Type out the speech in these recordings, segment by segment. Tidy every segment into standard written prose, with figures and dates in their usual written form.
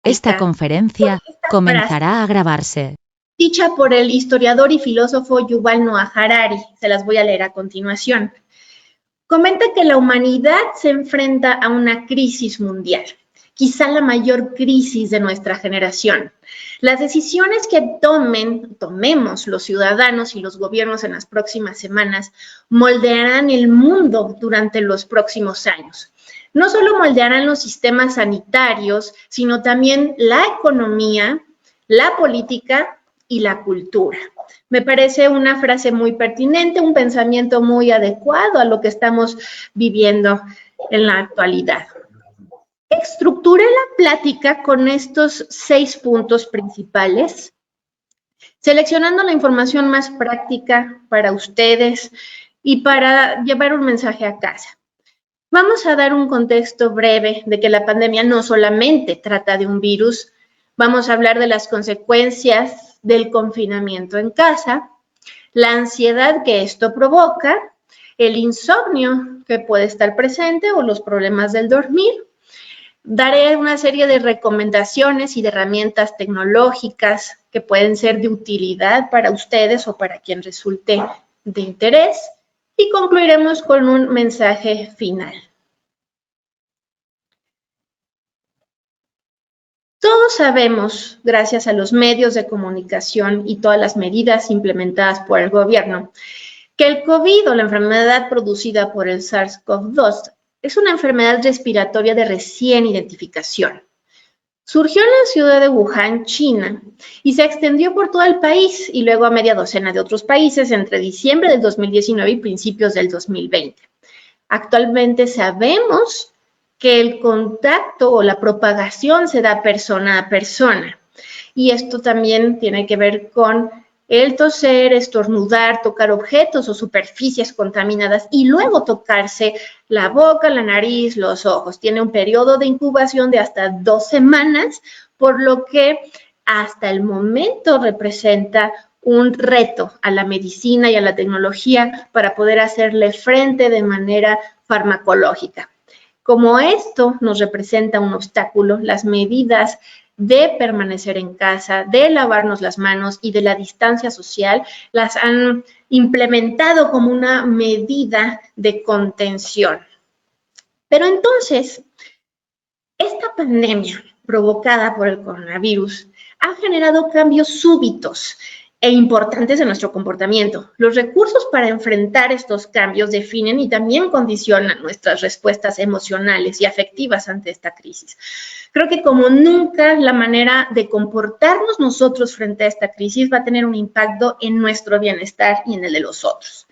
Esta conferencia comenzará a grabarse. Dicha por el historiador y filósofo Yuval Noah Harari. Se las voy a leer a continuación. Comenta que la humanidad se enfrenta a una crisis mundial, quizá la mayor crisis de nuestra generación. Las decisiones que tomemos los ciudadanos y los gobiernos en las próximas semanas moldearán el mundo durante los próximos años. No solo moldearán los sistemas sanitarios, sino también la economía, la política y la cultura. Me parece una frase muy pertinente, un pensamiento muy adecuado a lo que estamos viviendo en la actualidad. Estructuré la plática con estos 6 puntos principales, seleccionando la información más práctica para ustedes y para llevar un mensaje a casa. Vamos a dar un contexto breve de que la pandemia no solamente trata de un virus, vamos a hablar de las consecuencias del confinamiento en casa, la ansiedad que esto provoca, el insomnio que puede estar presente o los problemas del dormir. Daré una serie de recomendaciones y de herramientas tecnológicas que pueden ser de utilidad para ustedes o para quien resulte de interés y concluiremos con un mensaje final. Todos sabemos, gracias a los medios de comunicación y todas las medidas implementadas por el gobierno, que el COVID o la enfermedad producida por el SARS-CoV-2 es una enfermedad respiratoria de recién identificación. Surgió en la ciudad de Wuhan, China, y se extendió por todo el país y luego a media docena de otros países entre diciembre del 2019 y principios del 2020. Actualmente sabemos que el contacto o la propagación se da persona a persona. Y esto también tiene que ver con el toser, estornudar, tocar objetos o superficies contaminadas y luego tocarse la boca, la nariz, los ojos. Tiene un periodo de incubación de hasta 2 semanas, por lo que hasta el momento representa un reto a la medicina y a la tecnología para poder hacerle frente de manera farmacológica. Como esto nos representa un obstáculo, las medidas de permanecer en casa, de lavarnos las manos y de la distancia social, las han implementado como una medida de contención. Pero entonces, esta pandemia provocada por el coronavirus ha generado cambios súbitos e importantes en nuestro comportamiento. Los recursos para enfrentar estos cambios definen y también condicionan nuestras respuestas emocionales y afectivas ante esta crisis. Creo que como nunca la manera de comportarnos nosotros frente a esta crisis va a tener un impacto en nuestro bienestar y en el de los otros.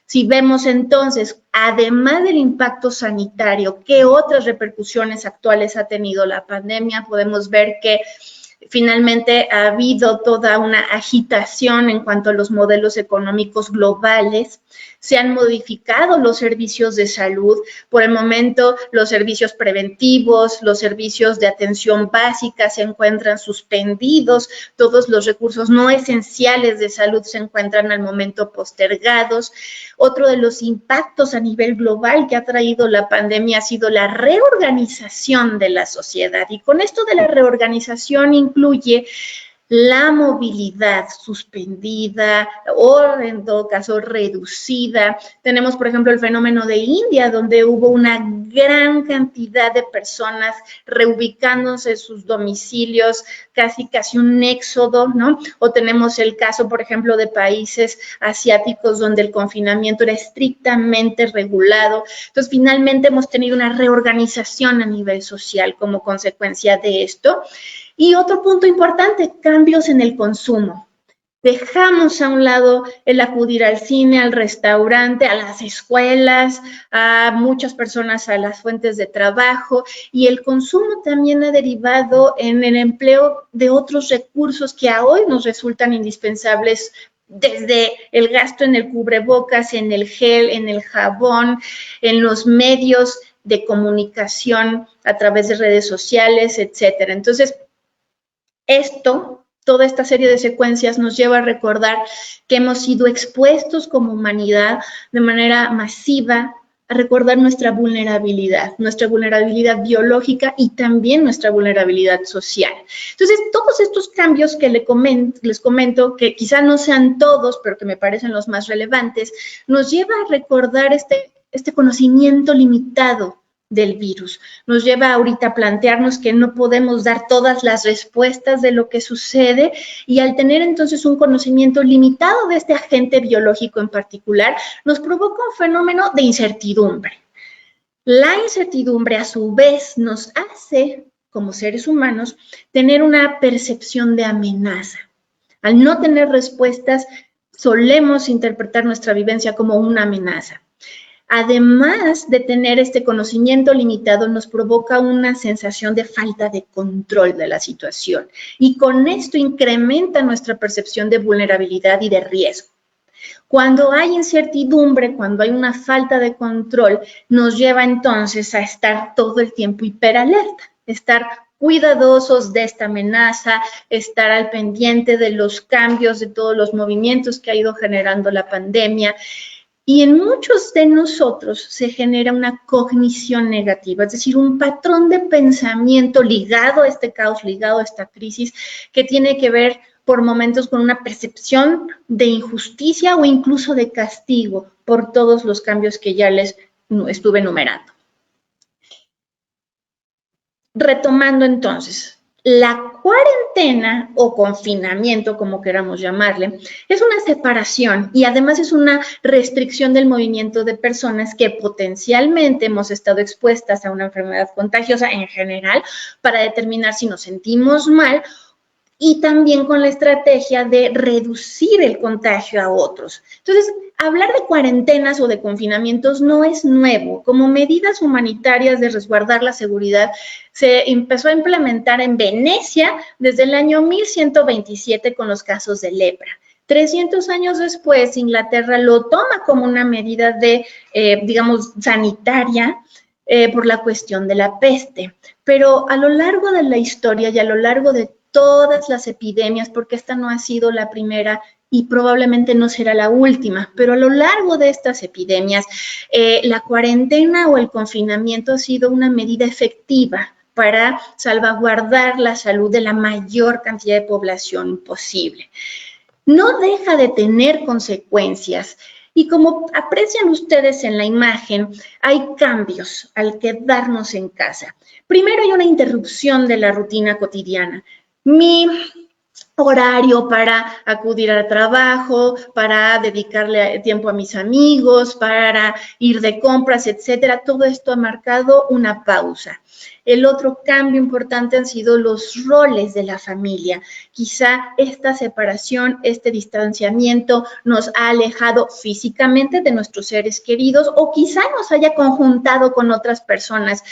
Si vemos entonces, además del impacto sanitario, qué otras repercusiones actuales ha tenido la pandemia, podemos ver que finalmente ha habido toda una agitación en cuanto a los modelos económicos globales. Se han modificado los servicios de salud. Por el momento, los servicios preventivos, los servicios de atención básica se encuentran suspendidos. Todos los recursos no esenciales de salud se encuentran al momento postergados. Otro de los impactos a nivel global que ha traído la pandemia ha sido la reorganización de la sociedad. Y con esto de la reorganización incluye la movilidad suspendida o en todo caso reducida. Tenemos, por ejemplo, el fenómeno de India, donde hubo una gran cantidad de personas reubicándose en sus domicilios, casi un éxodo, ¿no? O tenemos el caso, por ejemplo, de países asiáticos donde el confinamiento era estrictamente regulado. Entonces, finalmente hemos tenido una reorganización a nivel social como consecuencia de esto. Y otro punto importante, cambios en el consumo. Dejamos a un lado el acudir al cine, al restaurante, a las escuelas, a muchas personas a las fuentes de trabajo y el consumo también ha derivado en el empleo de otros recursos que a hoy nos resultan indispensables, desde el gasto en el cubrebocas, en el gel, en el jabón, en los medios de comunicación a través de redes sociales, etcétera. Entonces, toda esta serie de secuencias nos lleva a recordar que hemos sido expuestos como humanidad de manera masiva a recordar nuestra vulnerabilidad biológica y también nuestra vulnerabilidad social. Entonces, todos estos cambios que les comento, que quizá no sean todos, pero que me parecen los más relevantes, nos lleva a recordar este conocimiento limitado del virus. Nos lleva ahorita a plantearnos que no podemos dar todas las respuestas de lo que sucede y al tener entonces un conocimiento limitado de este agente biológico en particular, nos provoca un fenómeno de incertidumbre. La incertidumbre a su vez nos hace, como seres humanos, tener una percepción de amenaza. Al no tener respuestas, solemos interpretar nuestra vivencia como una amenaza. Además de tener este conocimiento limitado, nos provoca una sensación de falta de control de la situación y con esto incrementa nuestra percepción de vulnerabilidad y de riesgo. Cuando hay incertidumbre, cuando hay una falta de control, nos lleva entonces a estar todo el tiempo hiperalerta, estar cuidadosos de esta amenaza, estar al pendiente de los cambios, de todos los movimientos que ha ido generando la pandemia. Y en muchos de nosotros se genera una cognición negativa, es decir, un patrón de pensamiento ligado a este caos, ligado a esta crisis, que tiene que ver por momentos con una percepción de injusticia o incluso de castigo por todos los cambios que ya les estuve enumerando. Retomando entonces, la cuarentena o confinamiento, como queramos llamarle, es una separación y además es una restricción del movimiento de personas que potencialmente hemos estado expuestas a una enfermedad contagiosa en general para determinar si nos sentimos mal y también con la estrategia de reducir el contagio a otros. Entonces, hablar de cuarentenas o de confinamientos no es nuevo. Como medidas humanitarias de resguardar la seguridad, se empezó a implementar en Venecia desde el año 1127 con los casos de lepra. 300 años después, Inglaterra lo toma como una medida de, digamos, sanitaria, por la cuestión de la peste. Pero a lo largo de la historia y a lo largo de todas las epidemias, porque esta no ha sido la primera y probablemente no será la última, pero a lo largo de estas epidemias, la cuarentena o el confinamiento ha sido una medida efectiva para salvaguardar la salud de la mayor cantidad de población posible. No deja de tener consecuencias. Y como aprecian ustedes en la imagen, hay cambios al quedarnos en casa. Primero hay una interrupción de la rutina cotidiana. Mi horario para acudir al trabajo, para dedicarle tiempo a mis amigos, para ir de compras, etcétera. Todo esto ha marcado una pausa. El otro cambio importante han sido los roles de la familia. Quizá esta separación, este distanciamiento nos ha alejado físicamente de nuestros seres queridos o quizá nos haya conjuntado con otras personas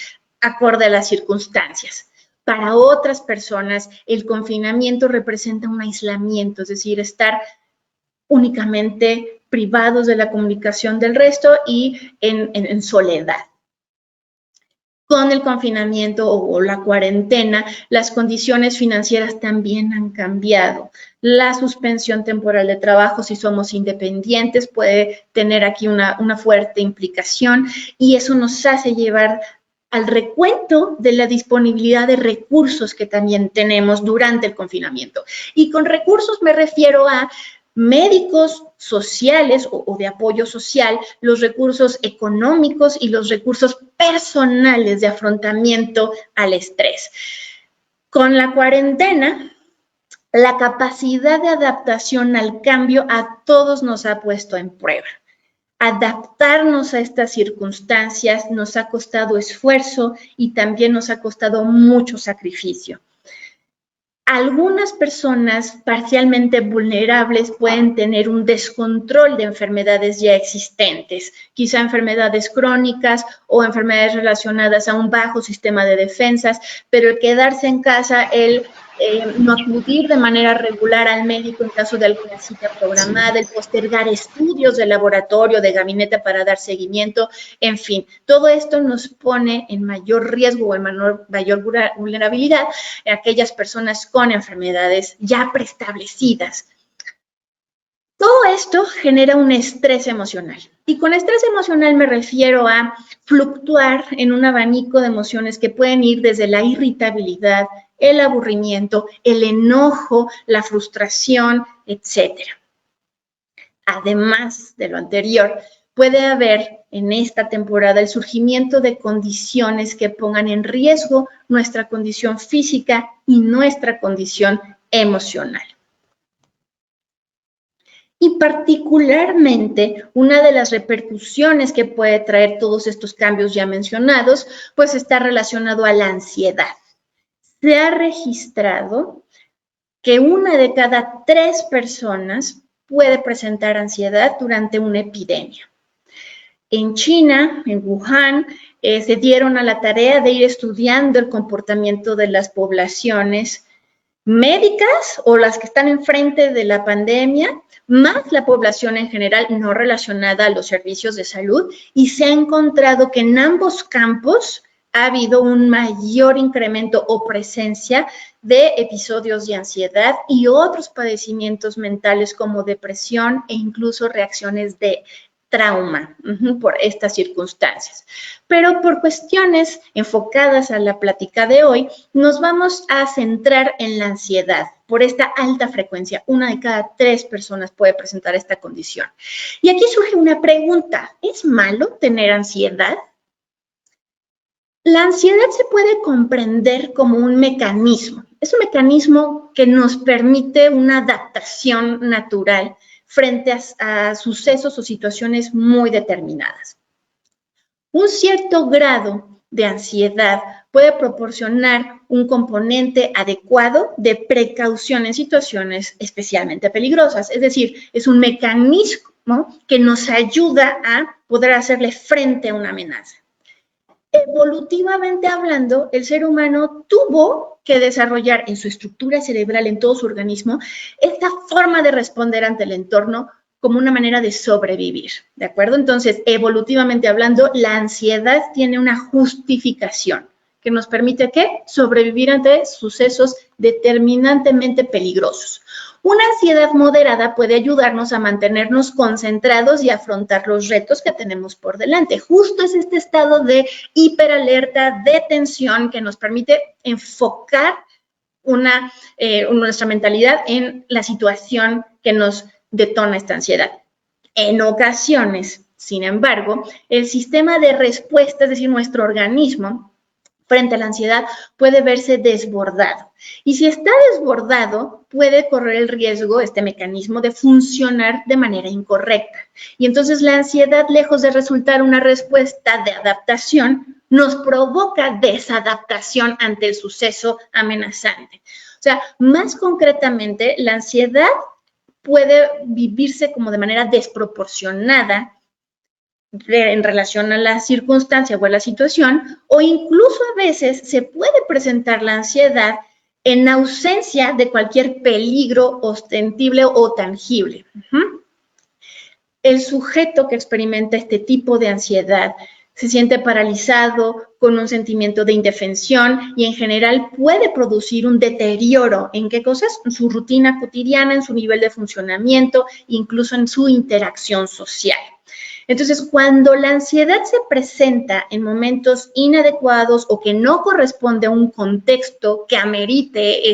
acorde a las circunstancias. Para otras personas, el confinamiento representa un aislamiento, es decir, estar únicamente privados de la comunicación del resto y en soledad. Con el confinamiento o la cuarentena, las condiciones financieras también han cambiado. La suspensión temporal de trabajo, si somos independientes, puede tener aquí una fuerte implicación y eso nos hace llevar al recuento de la disponibilidad de recursos que también tenemos durante el confinamiento. Y con recursos me refiero a médicos sociales o de apoyo social, los recursos económicos y los recursos personales de afrontamiento al estrés. Con la cuarentena, la capacidad de adaptación al cambio a todos nos ha puesto en prueba. Adaptarnos a estas circunstancias nos ha costado esfuerzo y también nos ha costado mucho sacrificio. Algunas personas parcialmente vulnerables pueden tener un descontrol de enfermedades ya existentes, quizá enfermedades crónicas o enfermedades relacionadas a un bajo sistema de defensas, pero el quedarse en casa, el no acudir de manera regular al médico en caso de alguna cita programada, el postergar estudios de laboratorio, de gabinete para dar seguimiento, en fin, todo esto nos pone en mayor riesgo o en mayor vulnerabilidad a aquellas personas con enfermedades ya preestablecidas. Todo esto genera un estrés emocional. Y con estrés emocional me refiero a fluctuar en un abanico de emociones que pueden ir desde la irritabilidad, el aburrimiento, el enojo, la frustración, etcétera. Además de lo anterior, puede haber en esta temporada el surgimiento de condiciones que pongan en riesgo nuestra condición física y nuestra condición emocional. Y particularmente, una de las repercusiones que puede traer todos estos cambios ya mencionados, pues está relacionado a la ansiedad. Se ha registrado que 1 de cada 3 personas puede presentar ansiedad durante una epidemia. En China, en Wuhan, se dieron a la tarea de ir estudiando el comportamiento de las poblaciones médicas o las que están enfrente de la pandemia, más la población en general no relacionada a los servicios de salud, y se ha encontrado que en ambos campos ha habido un mayor incremento o presencia de episodios de ansiedad y otros padecimientos mentales como depresión e incluso reacciones de trauma por estas circunstancias. Pero por cuestiones enfocadas a la plática de hoy, nos vamos a centrar en la ansiedad por esta alta frecuencia. 1 de cada 3 personas puede presentar esta condición. Y aquí surge una pregunta: ¿es malo tener ansiedad? La ansiedad se puede comprender como un mecanismo. Es un mecanismo que nos permite una adaptación natural frente a sucesos o situaciones muy determinadas. Un cierto grado de ansiedad puede proporcionar un componente adecuado de precaución en situaciones especialmente peligrosas. Es decir, es un mecanismo que nos ayuda a poder hacerle frente a una amenaza. Evolutivamente hablando, el ser humano tuvo que desarrollar en su estructura cerebral, en todo su organismo, esta forma de responder ante el entorno como una manera de sobrevivir, ¿de acuerdo? Entonces, evolutivamente hablando, la ansiedad tiene una justificación que nos permite, ¿qué? Sobrevivir ante sucesos determinantemente peligrosos. Una ansiedad moderada puede ayudarnos a mantenernos concentrados y afrontar los retos que tenemos por delante. Justo es este estado de hiperalerta, de tensión, que nos permite enfocar nuestra mentalidad en la situación que nos detona esta ansiedad. En ocasiones, sin embargo, el sistema de respuesta, es decir, nuestro organismo, frente a la ansiedad puede verse desbordado. Y si está desbordado, puede correr el riesgo, este mecanismo, de funcionar de manera incorrecta. Y entonces la ansiedad, lejos de resultar una respuesta de adaptación, nos provoca desadaptación ante el suceso amenazante. O sea, más concretamente, la ansiedad puede vivirse como de manera desproporcionada en relación a la circunstancia o a la situación, o incluso a veces se puede presentar la ansiedad en ausencia de cualquier peligro ostensible o tangible. El sujeto que experimenta este tipo de ansiedad se siente paralizado, con un sentimiento de indefensión y en general puede producir un deterioro en qué cosas, en su rutina cotidiana, en su nivel de funcionamiento, incluso en su interacción social. Entonces, cuando la ansiedad se presenta en momentos inadecuados o que no corresponde a un contexto que amerite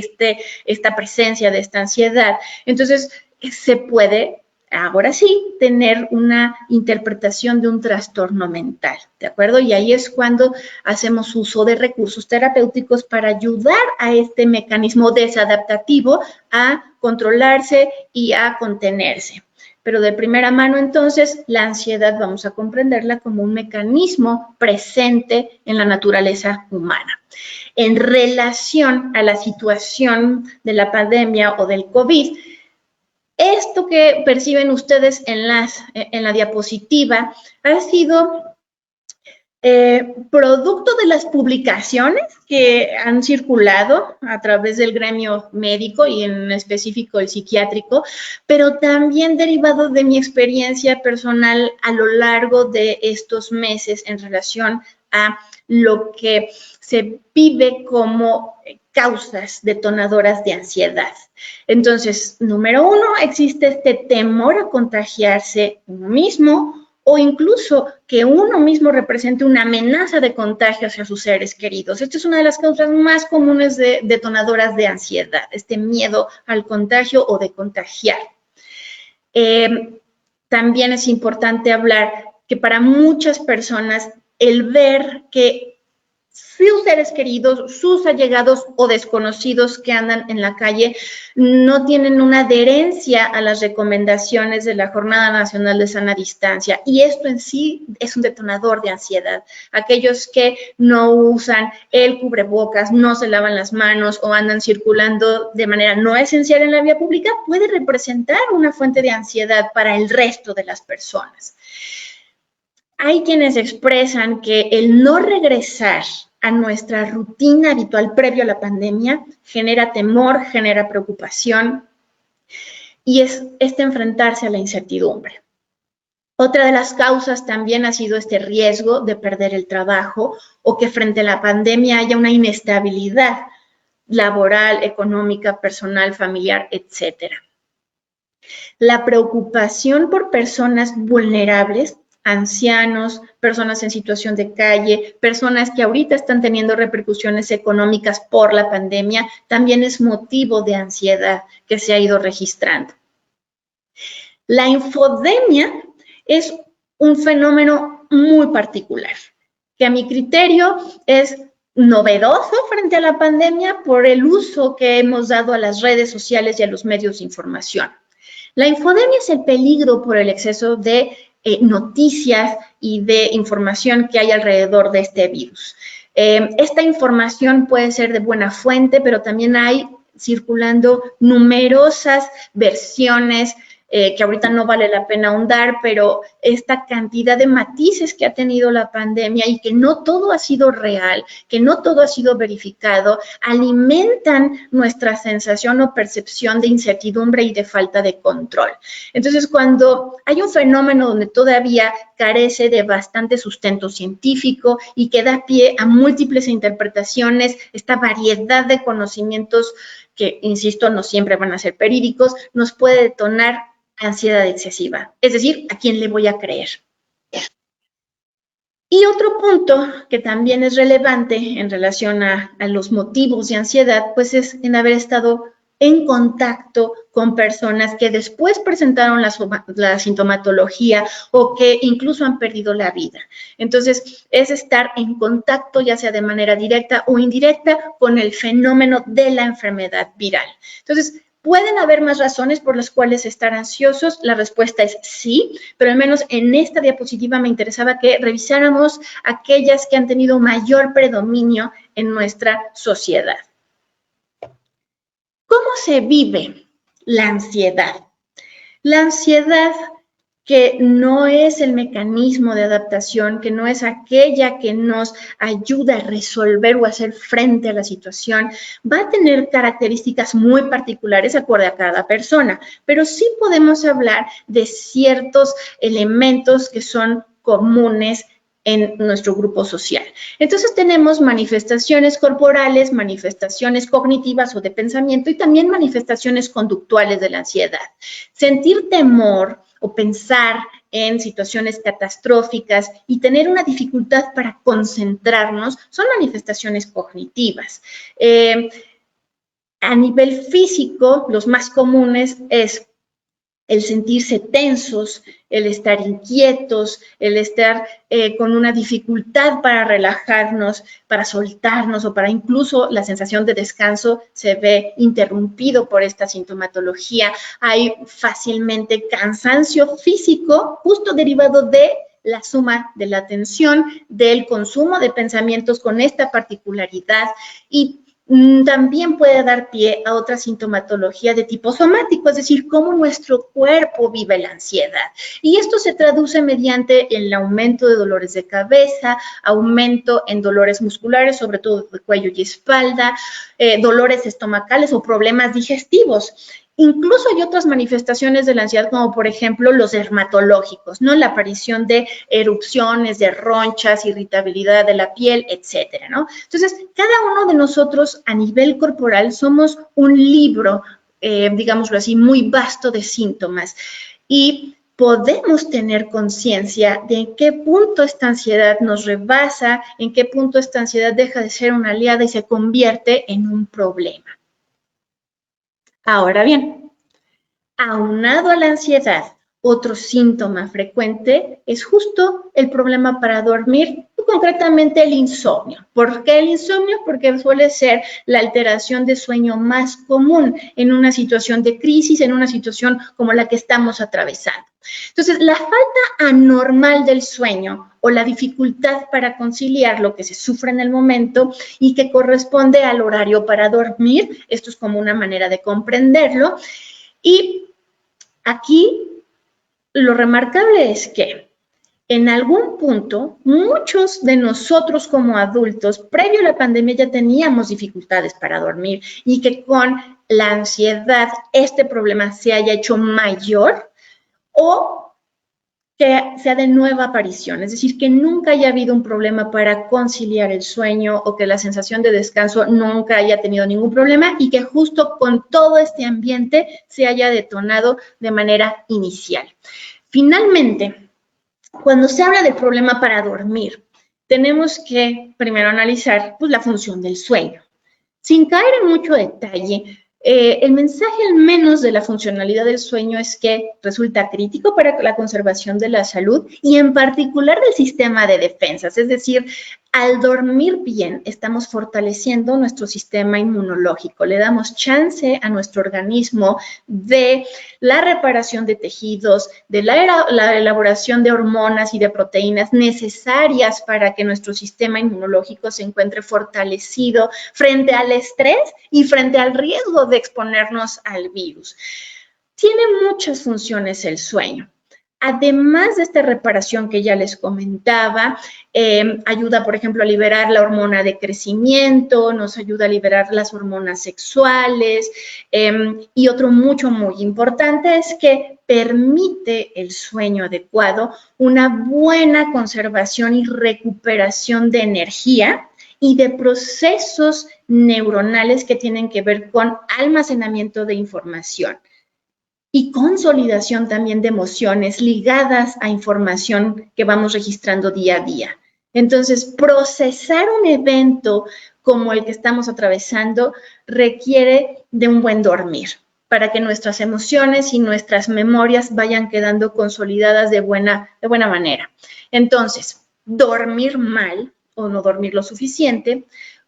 esta presencia de esta ansiedad, entonces se puede, ahora sí, tener una interpretación de un trastorno mental, ¿de acuerdo? Y ahí es cuando hacemos uso de recursos terapéuticos para ayudar a este mecanismo desadaptativo a controlarse y a contenerse. Pero de primera mano, entonces, la ansiedad vamos a comprenderla como un mecanismo presente en la naturaleza humana. En relación a la situación de la pandemia o del COVID, esto que perciben ustedes en la diapositiva ha sido producto de las publicaciones que han circulado a través del gremio médico y en específico el psiquiátrico, pero también derivado de mi experiencia personal a lo largo de estos meses en relación a lo que se vive como causas detonadoras de ansiedad. Entonces, número 1, existe este temor a contagiarse uno mismo o incluso que uno mismo represente una amenaza de contagio hacia sus seres queridos. Esta es una de las causas más comunes de detonadoras de ansiedad, este miedo al contagio o de contagiar. También es importante hablar que para muchas personas el ver que sus seres queridos, sus allegados o desconocidos que andan en la calle no tienen una adherencia a las recomendaciones de la Jornada Nacional de Sana Distancia, y esto en sí es un detonador de ansiedad. Aquellos que no usan el cubrebocas, no se lavan las manos o andan circulando de manera no esencial en la vía pública puede representar una fuente de ansiedad para el resto de las personas. Hay quienes expresan que el no regresar a nuestra rutina habitual previo a la pandemia genera temor, genera preocupación, y es enfrentarse a la incertidumbre. Otra de las causas también ha sido este riesgo de perder el trabajo o que frente a la pandemia haya una inestabilidad laboral, económica, personal, familiar, etc. La preocupación por personas vulnerables, ancianos, personas en situación de calle, personas que ahorita están teniendo repercusiones económicas por la pandemia, también es motivo de ansiedad que se ha ido registrando. La infodemia es un fenómeno muy particular, que a mi criterio es novedoso frente a la pandemia por el uso que hemos dado a las redes sociales y a los medios de información. La infodemia es el peligro por el exceso de noticias y de información que hay alrededor de este virus. Esta información puede ser de buena fuente, pero también hay circulando numerosas versiones que ahorita no vale la pena ahondar, pero esta cantidad de matices que ha tenido la pandemia y que no todo ha sido real, que no todo ha sido verificado, alimentan nuestra sensación o percepción de incertidumbre y de falta de control. Entonces, cuando hay un fenómeno donde todavía carece de bastante sustento científico y que da pie a múltiples interpretaciones, esta variedad de conocimientos que, insisto, no siempre van a ser verídicos, nos puede detonar ansiedad excesiva. Es decir, ¿a quién le voy a creer? Y otro punto que también es relevante en relación a los motivos de ansiedad, pues es en haber estado en contacto con personas que después presentaron la sintomatología o que incluso han perdido la vida. Entonces, es estar en contacto, ya sea de manera directa o indirecta, con el fenómeno de la enfermedad viral. Entonces, ¿pueden haber más razones por las cuales estar ansiosos? La respuesta es sí, pero al menos en esta diapositiva me interesaba que revisáramos aquellas que han tenido mayor predominio en nuestra sociedad. ¿Cómo se vive la ansiedad? La ansiedad, que no es el mecanismo de adaptación, que no es aquella que nos ayuda a resolver o a hacer frente a la situación, va a tener características muy particulares acorde a cada persona, pero sí podemos hablar de ciertos elementos que son comunes en nuestro grupo social. Entonces tenemos manifestaciones corporales, manifestaciones cognitivas o de pensamiento y también manifestaciones conductuales de la ansiedad. Sentir temor o pensar en situaciones catastróficas y tener una dificultad para concentrarnos son manifestaciones cognitivas. A nivel físico, los más comunes es el sentirse tensos, el estar inquietos, el estar con una dificultad para relajarnos, para soltarnos o para incluso la sensación de descanso se ve interrumpido por esta sintomatología. Hay fácilmente cansancio físico justo derivado de la suma de la tensión, del consumo de pensamientos con esta particularidad y también puede dar pie a otra sintomatología de tipo somático, es decir, cómo nuestro cuerpo vive la ansiedad. Y esto se traduce mediante el aumento de dolores de cabeza, aumento en dolores musculares, sobre todo de cuello y espalda, dolores estomacales o problemas digestivos. Incluso hay otras manifestaciones de la ansiedad, como por ejemplo los dermatológicos, ¿no? La aparición de erupciones, de ronchas, irritabilidad de la piel, etcétera, ¿no? Entonces, cada uno de nosotros a nivel corporal somos un libro, digámoslo así, muy vasto de síntomas. Y podemos tener conciencia de en qué punto esta ansiedad nos rebasa, en qué punto esta ansiedad deja de ser una aliada y se convierte en un problema. Ahora bien, aunado a la ansiedad, otro síntoma frecuente es justo el problema para dormir, concretamente el insomnio. ¿Por qué el insomnio? Porque suele ser la alteración de sueño más común en una situación de crisis, en una situación como la que estamos atravesando. Entonces, la falta anormal del sueño o la dificultad para conciliar lo que se sufre en el momento y que corresponde al horario para dormir, esto es como una manera de comprenderlo. Y aquí lo remarcable es que en algún punto, muchos de nosotros como adultos, previo a la pandemia, ya teníamos dificultades para dormir y que con la ansiedad este problema se haya hecho mayor o que sea de nueva aparición, es decir, que nunca haya habido un problema para conciliar el sueño o que la sensación de descanso nunca haya tenido ningún problema y que justo con todo este ambiente se haya detonado de manera inicial. Finalmente, cuando se habla del problema para dormir, tenemos que primero analizar pues, la función del sueño. Sin caer en mucho detalle, el mensaje al menos de la funcionalidad del sueño es que resulta crítico para la conservación de la salud y en particular del sistema de defensas. Es decir, al dormir bien estamos fortaleciendo nuestro sistema inmunológico, le damos chance a nuestro organismo de la reparación de tejidos, de la elaboración de hormonas y de proteínas necesarias para que nuestro sistema inmunológico se encuentre fortalecido frente al estrés y frente al riesgo de exponernos al virus. Tiene muchas funciones el sueño. Además de esta reparación que ya les comentaba, ayuda, por ejemplo, a liberar la hormona de crecimiento, nos ayuda a liberar las hormonas sexuales y otro muy importante es que permite el sueño adecuado, una buena conservación y recuperación de energía y de procesos neuronales que tienen que ver con almacenamiento de información y consolidación también de emociones ligadas a información que vamos registrando día a día. Entonces, procesar un evento como el que estamos atravesando requiere de un buen dormir para que nuestras emociones y nuestras memorias vayan quedando consolidadas de buena manera. Entonces, dormir mal o no dormir lo suficiente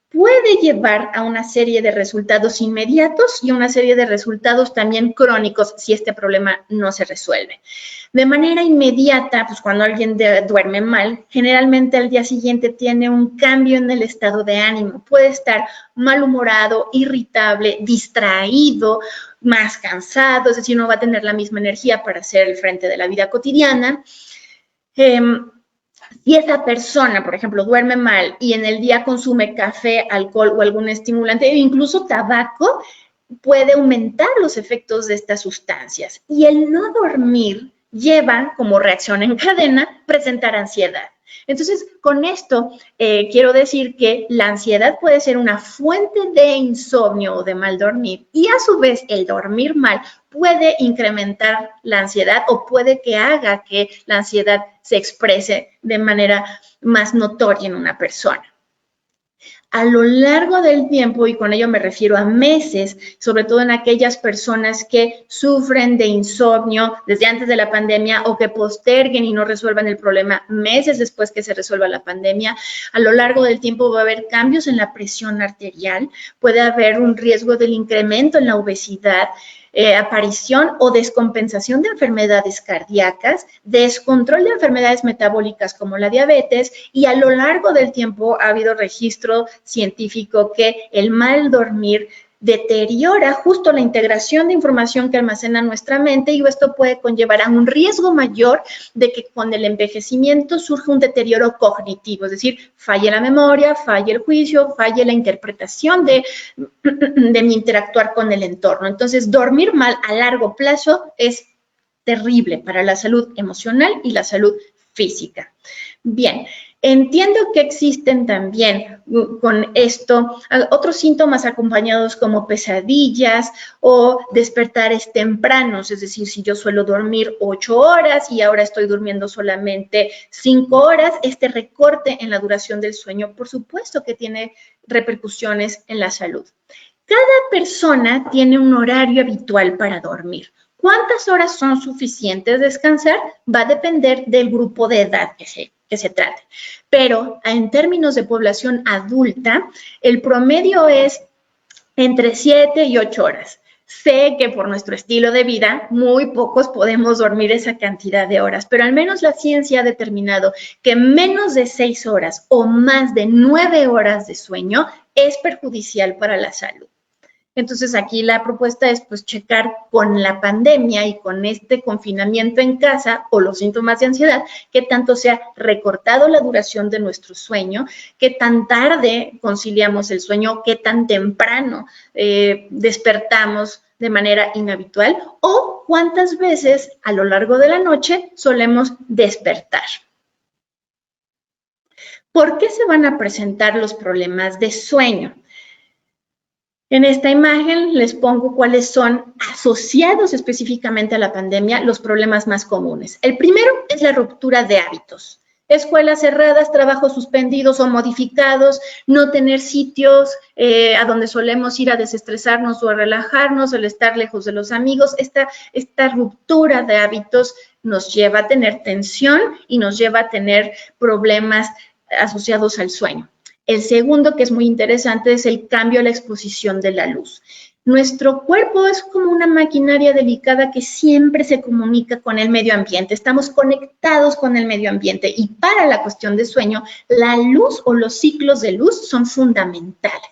puede llevar a una serie de resultados inmediatos y una serie de resultados también crónicos si este problema no se resuelve. De manera inmediata, pues cuando alguien duerme mal, generalmente al día siguiente tiene un cambio en el estado de ánimo. Puede estar malhumorado, irritable, distraído, más cansado, es decir, no va a tener la misma energía para hacer el frente de la vida cotidiana. Si esa persona, por ejemplo, duerme mal y en el día consume café, alcohol o algún estimulante o incluso tabaco, puede aumentar los efectos de estas sustancias. Y el no dormir lleva como reacción en cadena presentar ansiedad. Entonces, con esto quiero decir que la ansiedad puede ser una fuente de insomnio o de mal dormir y a su vez el dormir mal puede incrementar la ansiedad o puede que haga que la ansiedad se exprese de manera más notoria en una persona. A lo largo del tiempo, y con ello me refiero a meses, sobre todo en aquellas personas que sufren de insomnio desde antes de la pandemia o que posterguen y no resuelvan el problema meses después que se resuelva la pandemia, a lo largo del tiempo va a haber cambios en la presión arterial, puede haber un riesgo del incremento en la obesidad, aparición o descompensación de enfermedades cardíacas, descontrol de enfermedades metabólicas como la diabetes y a lo largo del tiempo ha habido registro científico que el mal dormir deteriora justo la integración de información que almacena nuestra mente y esto puede conllevar a un riesgo mayor de que con el envejecimiento surja un deterioro cognitivo, es decir, falle la memoria, falle el juicio, falle la interpretación de mi interactuar con el entorno. Entonces, dormir mal a largo plazo es terrible para la salud emocional y la salud física. Bien, Entiendo que existen también con esto otros síntomas acompañados como pesadillas o despertares tempranos, es decir, si yo suelo dormir 8 horas y ahora estoy durmiendo solamente 5 horas, este recorte en la duración del sueño, por supuesto que tiene repercusiones en la salud. Cada persona tiene un horario habitual para dormir. ¿Cuántas horas son suficientes de descansar? Va a depender del grupo de edad que se trate. Pero en términos de población adulta, el promedio es entre 7 y 8 horas. Sé que por nuestro estilo de vida, muy pocos podemos dormir esa cantidad de horas, pero al menos la ciencia ha determinado que menos de 6 horas o más de 9 horas de sueño es perjudicial para la salud. Entonces, aquí la propuesta es pues checar con la pandemia y con este confinamiento en casa o los síntomas de ansiedad, qué tanto se ha recortado la duración de nuestro sueño, qué tan tarde conciliamos el sueño, qué tan temprano despertamos de manera inhabitual o cuántas veces a lo largo de la noche solemos despertar. ¿Por qué se van a presentar los problemas de sueño? En esta imagen les pongo cuáles son asociados específicamente a la pandemia los problemas más comunes. El primero es la ruptura de hábitos. Escuelas cerradas, trabajos suspendidos o modificados, no tener sitios a donde solemos ir a desestresarnos o a relajarnos, el estar lejos de los amigos. Esta ruptura de hábitos nos lleva a tener tensión y nos lleva a tener problemas asociados al sueño. El segundo, que es muy interesante, es el cambio a la exposición de la luz. Nuestro cuerpo es como una maquinaria delicada que siempre se comunica con el medio ambiente. Estamos conectados con el medio ambiente y para la cuestión de sueño, la luz o los ciclos de luz son fundamentales.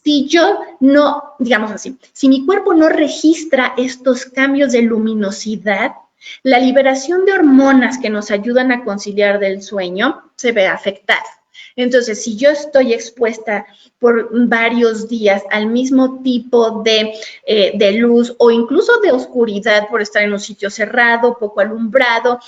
Si yo no, digamos así, si mi cuerpo no registra estos cambios de luminosidad, la liberación de hormonas que nos ayudan a conciliar del sueño se ve afectada. Entonces, si yo estoy expuesta por varios días al mismo tipo de luz o incluso de oscuridad por estar en un sitio cerrado, poco alumbrado,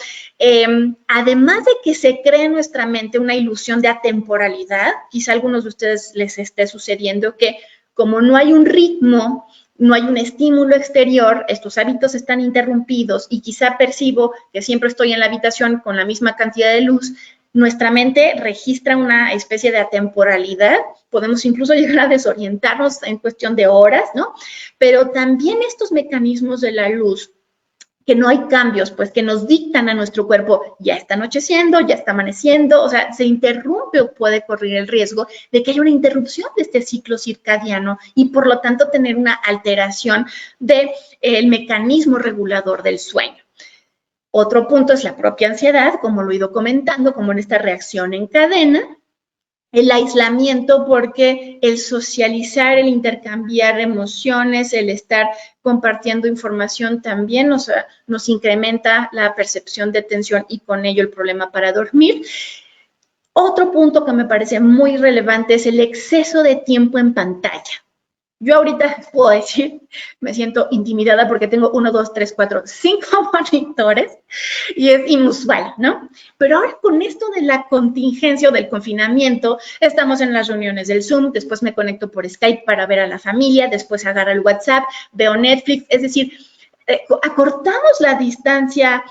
además de que se crea en nuestra mente una ilusión de atemporalidad, quizá a algunos de ustedes les esté sucediendo que como no hay un ritmo, no hay un estímulo exterior, estos hábitos están interrumpidos y quizá percibo que siempre estoy en la habitación con la misma cantidad de luz. Nuestra mente registra una especie de atemporalidad, podemos incluso llegar a desorientarnos en cuestión de horas, ¿no? Pero también estos mecanismos de la luz, que no hay cambios, pues que nos dictan a nuestro cuerpo, ya está anocheciendo, ya está amaneciendo, o sea, se interrumpe o puede correr el riesgo de que haya una interrupción de este ciclo circadiano y por lo tanto tener una alteración del mecanismo regulador del sueño. Otro punto es la propia ansiedad, como lo he ido comentando, como en esta reacción en cadena. El aislamiento, porque el socializar, el intercambiar emociones, el estar compartiendo información también nos incrementa la percepción de tensión y con ello el problema para dormir. Otro punto que me parece muy relevante es el exceso de tiempo en pantalla. Yo ahorita puedo decir, me siento intimidada porque tengo 1, 2, 3, 4, 5 monitores y es inusual, ¿no? Pero ahora con esto de la contingencia o del confinamiento, estamos en las reuniones del Zoom, después me conecto por Skype para ver a la familia, después agarro el WhatsApp, veo Netflix, es decir, acortamos la distancia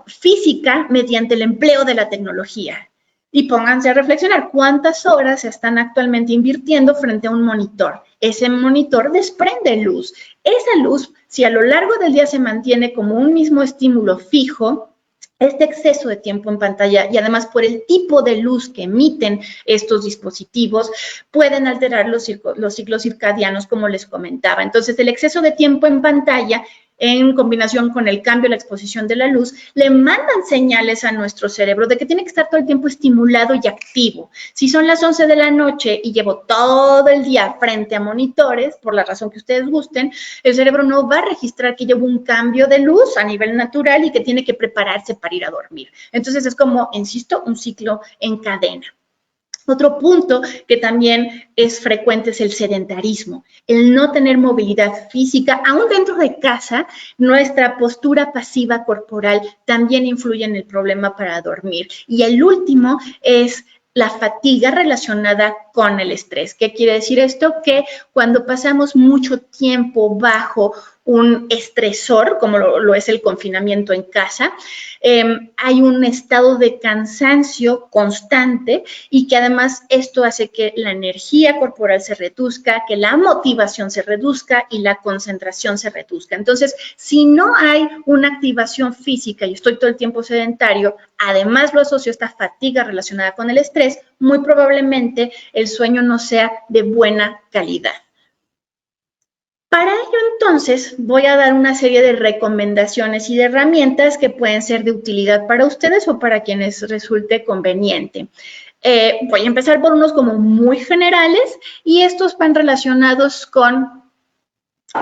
física mediante el empleo de la tecnología. Y pónganse a reflexionar cuántas horas se están actualmente invirtiendo frente a un monitor. Ese monitor desprende luz. Esa luz, si a lo largo del día se mantiene como un mismo estímulo fijo, este exceso de tiempo en pantalla y además por el tipo de luz que emiten estos dispositivos pueden alterar los ciclos circadianos, como les comentaba. Entonces, el exceso de tiempo en pantalla en combinación con el cambio de la exposición de la luz, le mandan señales a nuestro cerebro de que tiene que estar todo el tiempo estimulado y activo. Si son las 11 de la noche y llevo todo el día frente a monitores, por la razón que ustedes gusten, el cerebro no va a registrar que llevo un cambio de luz a nivel natural y que tiene que prepararse para ir a dormir. Entonces es como, insisto, un ciclo en cadena. Otro punto que también es frecuente es el sedentarismo, el no tener movilidad física. Aún dentro de casa, nuestra postura pasiva corporal también influye en el problema para dormir. Y el último es la fatiga relacionada con el estrés. ¿Qué quiere decir esto? Que cuando pasamos mucho tiempo bajo un estresor, como lo es el confinamiento en casa, hay un estado de cansancio constante y que además esto hace que la energía corporal se reduzca, que la motivación se reduzca y la concentración se reduzca. Entonces, si no hay una activación física y estoy todo el tiempo sedentario, además lo asocio a esta fatiga relacionada con el estrés, muy probablemente el sueño no sea de buena calidad. Para ello, entonces, voy a dar una serie de recomendaciones y de herramientas que pueden ser de utilidad para ustedes o para quienes resulte conveniente. Voy a empezar por unos como muy generales y estos van relacionados con,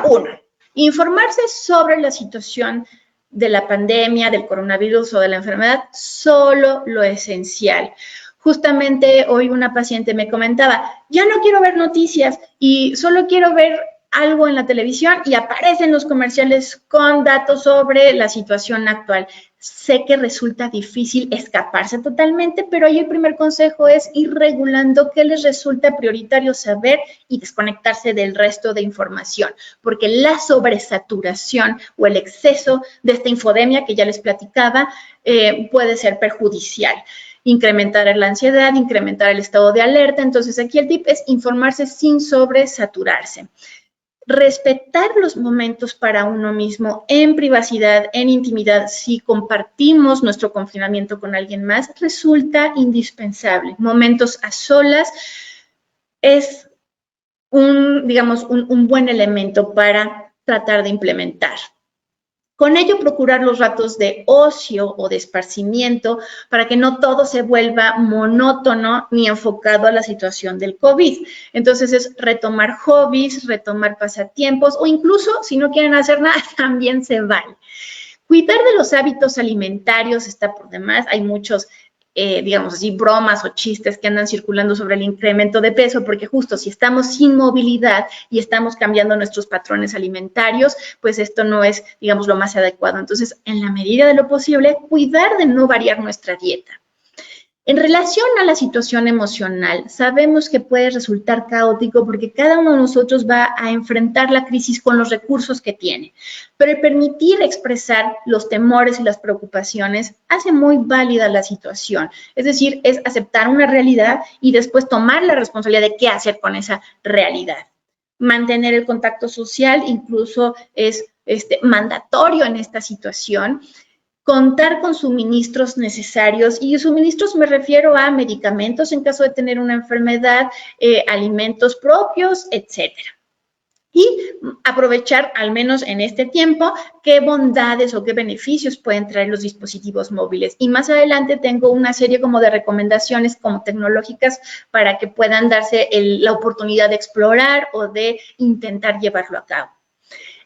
uno, informarse sobre la situación de la pandemia, del coronavirus o de la enfermedad, solo lo esencial. Justamente hoy una paciente me comentaba, ya no quiero ver noticias y solo quiero ver algo en la televisión y aparecen los comerciales con datos sobre la situación actual. Sé que resulta difícil escaparse totalmente, pero ahí el primer consejo es ir regulando qué les resulta prioritario saber y desconectarse del resto de información, porque la sobresaturación o el exceso de esta infodemia que ya les platicaba puede ser perjudicial. Incrementar la ansiedad, incrementar el estado de alerta. Entonces, aquí el tip es informarse sin sobresaturarse. Respetar los momentos para uno mismo en privacidad, en intimidad, si compartimos nuestro confinamiento con alguien más, resulta indispensable. Momentos a solas es un buen elemento para tratar de implementar. Con ello, procurar los ratos de ocio o de esparcimiento para que no todo se vuelva monótono ni enfocado a la situación del COVID. Entonces, es retomar hobbies, retomar pasatiempos o incluso, si no quieren hacer nada, también se vale. Cuidar de los hábitos alimentarios está por demás. Hay muchos digamos así, bromas o chistes que andan circulando sobre el incremento de peso, porque justo si estamos sin movilidad y estamos cambiando nuestros patrones alimentarios, pues esto no es, digamos, lo más adecuado. Entonces, en la medida de lo posible, cuidar de no variar nuestra dieta. En relación a la situación emocional, sabemos que puede resultar caótico porque cada uno de nosotros va a enfrentar la crisis con los recursos que tiene, pero el permitir expresar los temores y las preocupaciones hace muy válida la situación. Es decir, es aceptar una realidad y después tomar la responsabilidad de qué hacer con esa realidad. Mantener el contacto social incluso es mandatorio en esta situación. Contar con suministros necesarios, y suministros me refiero a medicamentos en caso de tener una enfermedad, alimentos propios, etcétera. Y aprovechar, al menos en este tiempo, qué bondades o qué beneficios pueden traer los dispositivos móviles. Y más adelante tengo una serie como de recomendaciones como tecnológicas para que puedan darse la oportunidad de explorar o de intentar llevarlo a cabo.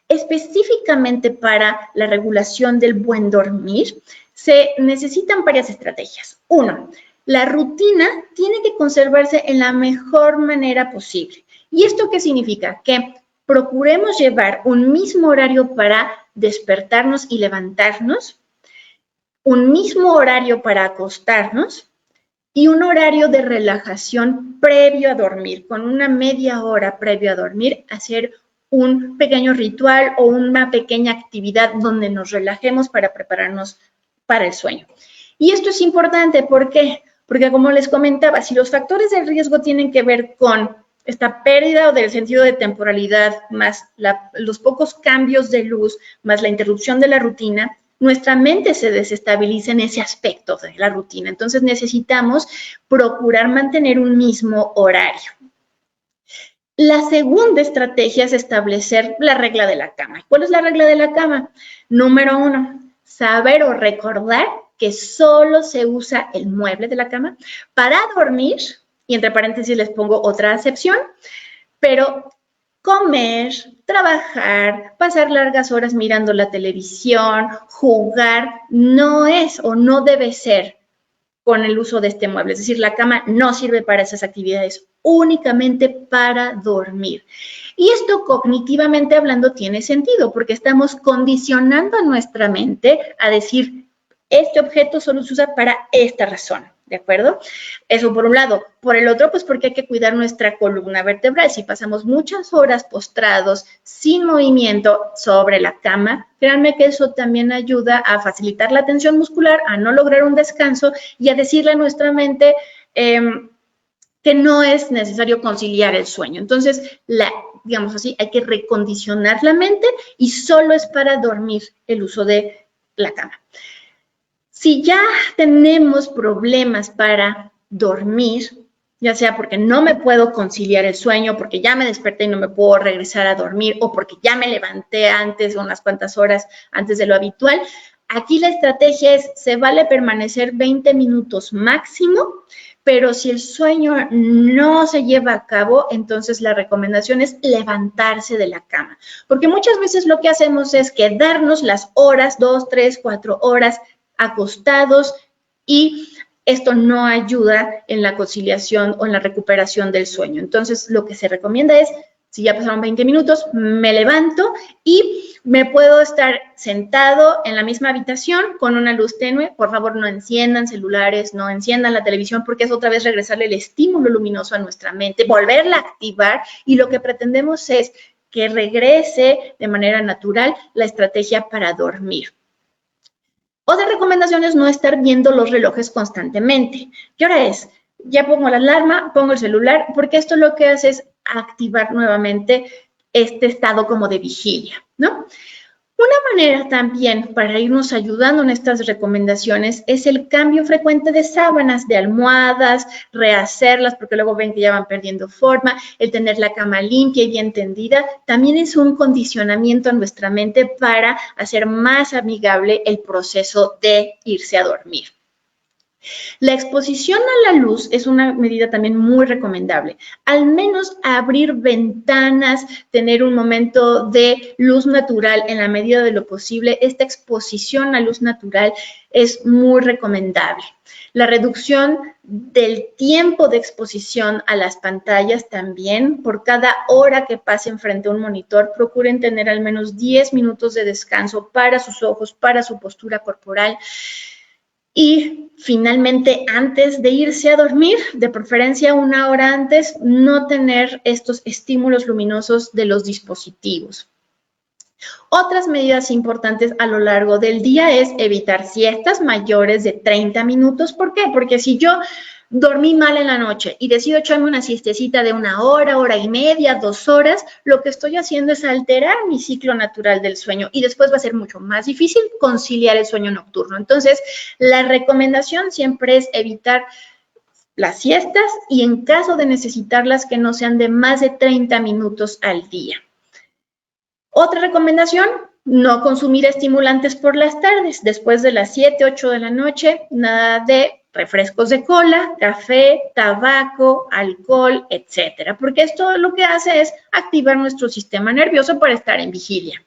Específicamente para la regulación del buen dormir, se necesitan varias estrategias. Uno, la rutina tiene que conservarse en la mejor manera posible. ¿Y esto qué significa? Que procuremos llevar un mismo horario para despertarnos y levantarnos, un mismo horario para acostarnos y un horario de relajación previo a dormir, con una media hora previo a dormir, hacer un pequeño ritual o una pequeña actividad donde nos relajemos para prepararnos para el sueño. Y esto es importante, ¿por qué? Porque como les comentaba, si los factores de riesgo tienen que ver con esta pérdida del sentido de temporalidad, más los pocos cambios de luz, más la interrupción de la rutina, nuestra mente se desestabiliza en ese aspecto de la rutina. Entonces necesitamos procurar mantener un mismo horario. La segunda estrategia es establecer la regla de la cama. ¿Cuál es la regla de la cama? Número 1, saber o recordar que solo se usa el mueble de la cama para dormir, y entre paréntesis les pongo otra acepción, pero comer, trabajar, pasar largas horas mirando la televisión, jugar, no es o no debe ser con el uso de este mueble. Es decir, la cama no sirve para esas actividades, únicamente para dormir. Y esto, cognitivamente hablando, tiene sentido porque estamos condicionando a nuestra mente a decir, este objeto solo se usa para esta razón, ¿de acuerdo? Eso por un lado. Por el otro, pues porque hay que cuidar nuestra columna vertebral. Si pasamos muchas horas postrados, sin movimiento sobre la cama, créanme que eso también ayuda a facilitar la tensión muscular, a no lograr un descanso y a decirle a nuestra mente que no es necesario conciliar el sueño. Entonces, digamos así, hay que recondicionar la mente y solo es para dormir el uso de la cama. Si ya tenemos problemas para dormir, ya sea porque no me puedo conciliar el sueño, porque ya me desperté y no me puedo regresar a dormir, o porque ya me levanté antes, unas cuantas horas antes de lo habitual, aquí la estrategia es, se vale permanecer 20 minutos máximo, pero si el sueño no se lleva a cabo, entonces la recomendación es levantarse de la cama. Porque muchas veces lo que hacemos es quedarnos las horas, 2, 3, 4 horas acostados y esto no ayuda en la conciliación o en la recuperación del sueño. Entonces, lo que se recomienda es, si ya pasaron 20 minutos, me levanto y me puedo estar sentado en la misma habitación con una luz tenue. Por favor, no enciendan celulares, no enciendan la televisión, porque es otra vez regresarle el estímulo luminoso a nuestra mente, volverla a activar, y lo que pretendemos es que regrese de manera natural la estrategia para dormir. Otra recomendación es no estar viendo los relojes constantemente. ¿Qué hora es? Ya pongo la alarma, pongo el celular, porque esto lo que hace es activar nuevamente este estado como de vigilia, ¿no? Una manera también para irnos ayudando en estas recomendaciones es el cambio frecuente de sábanas, de almohadas, rehacerlas porque luego ven que ya van perdiendo forma, el tener la cama limpia y bien tendida, también es un condicionamiento a nuestra mente para hacer más amigable el proceso de irse a dormir. La exposición a la luz es una medida también muy recomendable. Al menos abrir ventanas, tener un momento de luz natural en la medida de lo posible. Esta exposición a luz natural es muy recomendable. La reducción del tiempo de exposición a las pantallas también. Por cada hora que pasen frente a un monitor, procuren tener al menos 10 minutos de descanso para sus ojos, para su postura corporal. Y finalmente, antes de irse a dormir, de preferencia una hora antes, no tener estos estímulos luminosos de los dispositivos. Otras medidas importantes a lo largo del día es evitar siestas mayores de 30 minutos. ¿Por qué? Porque si yo dormí mal en la noche y decido echarme una siestecita de una hora, hora y media, 2 horas, lo que estoy haciendo es alterar mi ciclo natural del sueño y después va a ser mucho más difícil conciliar el sueño nocturno. Entonces, la recomendación siempre es evitar las siestas y en caso de necesitarlas que no sean de más de 30 minutos al día. Otra recomendación, no consumir estimulantes por las tardes. Después de las 7, 8 de la noche, nada de refrescos de cola, café, tabaco, alcohol, etcétera, porque esto lo que hace es activar nuestro sistema nervioso para estar en vigilia.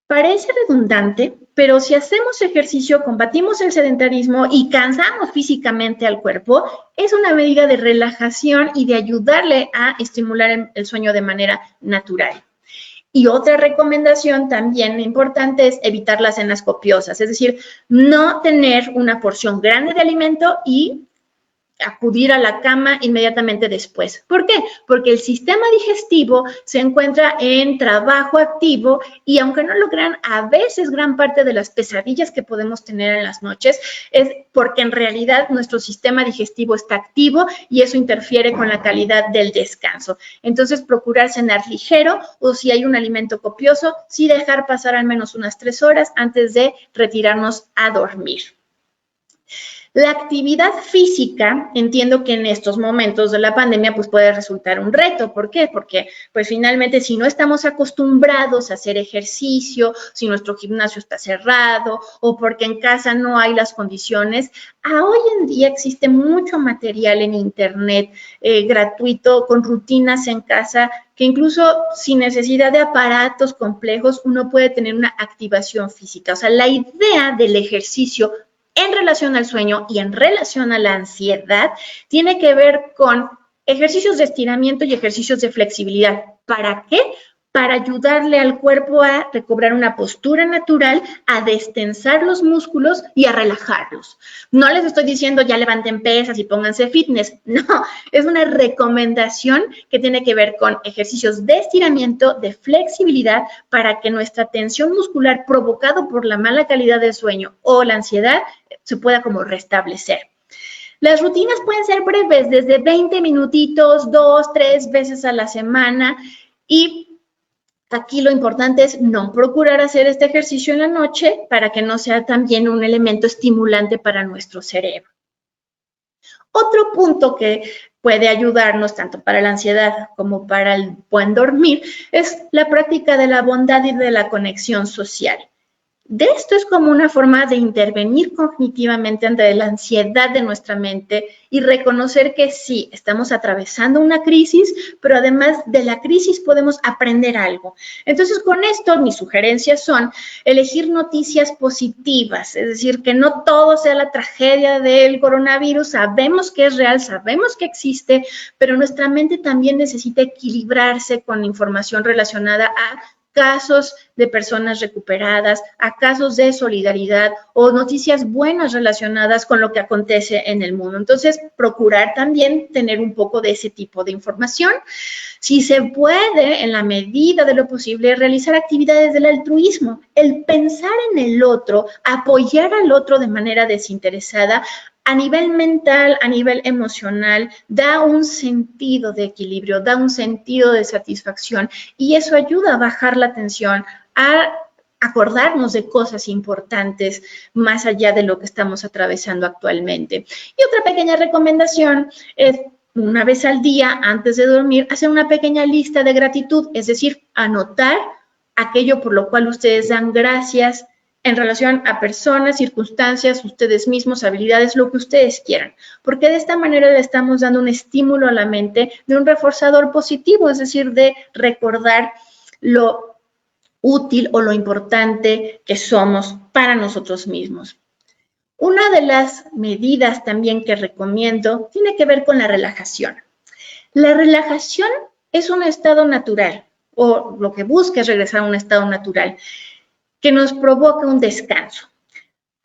Parece redundante, pero si hacemos ejercicio, combatimos el sedentarismo y cansamos físicamente al cuerpo, es una medida de relajación y de ayudarle a estimular el sueño de manera natural. Y otra recomendación también importante es evitar las cenas copiosas, es decir, no tener una porción grande de alimento y acudir a la cama inmediatamente después. ¿Por qué? Porque el sistema digestivo se encuentra en trabajo activo y aunque no lo crean, a veces gran parte de las pesadillas que podemos tener en las noches es porque en realidad nuestro sistema digestivo está activo y eso interfiere con la calidad del descanso. Entonces, procurar cenar ligero o si hay un alimento copioso, sí dejar pasar al menos unas 3 horas antes de retirarnos a dormir. La actividad física, entiendo que en estos momentos de la pandemia pues puede resultar un reto. ¿Por qué? Porque pues finalmente si no estamos acostumbrados a hacer ejercicio, si nuestro gimnasio está cerrado o porque en casa no hay las condiciones, hoy en día existe mucho material en internet gratuito con rutinas en casa que incluso sin necesidad de aparatos complejos uno puede tener una activación física. O sea, la idea del ejercicio en relación al sueño y en relación a la ansiedad tiene que ver con ejercicios de estiramiento y ejercicios de flexibilidad. ¿Para qué? Para ayudarle al cuerpo a recobrar una postura natural, a destensar los músculos y a relajarlos. No les estoy diciendo ya levanten pesas y pónganse fitness, no, es una recomendación que tiene que ver con ejercicios de estiramiento, de flexibilidad, para que nuestra tensión muscular provocada por la mala calidad del sueño o la ansiedad se pueda como restablecer. Las rutinas pueden ser breves, desde 20 minutitos, 2, 3 veces a la semana, y aquí lo importante es no procurar hacer este ejercicio en la noche para que no sea también un elemento estimulante para nuestro cerebro. Otro punto que puede ayudarnos tanto para la ansiedad como para el buen dormir es la práctica de la bondad y de la conexión social. De esto es como una forma de intervenir cognitivamente ante la ansiedad de nuestra mente y reconocer que sí, estamos atravesando una crisis, pero además de la crisis podemos aprender algo. Entonces, con esto, mis sugerencias son elegir noticias positivas, es decir, que no todo sea la tragedia del coronavirus. Sabemos que es real, sabemos que existe, pero nuestra mente también necesita equilibrarse con información relacionada a casos de personas recuperadas, a casos de solidaridad o noticias buenas relacionadas con lo que acontece en el mundo. Entonces, procurar también tener un poco de ese tipo de información. Si se puede, en la medida de lo posible, realizar actividades del altruismo, el pensar en el otro, apoyar al otro de manera desinteresada, a nivel mental, a nivel emocional, da un sentido de equilibrio, da un sentido de satisfacción, y eso ayuda a bajar la tensión, a acordarnos de cosas importantes más allá de lo que estamos atravesando actualmente. Y otra pequeña recomendación es, una vez al día, antes de dormir, hacer una pequeña lista de gratitud, es decir, anotar aquello por lo cual ustedes dan gracias en relación a personas, circunstancias, ustedes mismos, habilidades, lo que ustedes quieran, porque de esta manera le estamos dando un estímulo a la mente de un reforzador positivo, es decir, de recordar lo útil o lo importante que somos para nosotros mismos. Una de las medidas también que recomiendo tiene que ver con la relajación. La relajación es un estado natural, o lo que busca es regresar a un estado natural, que nos provoca un descanso.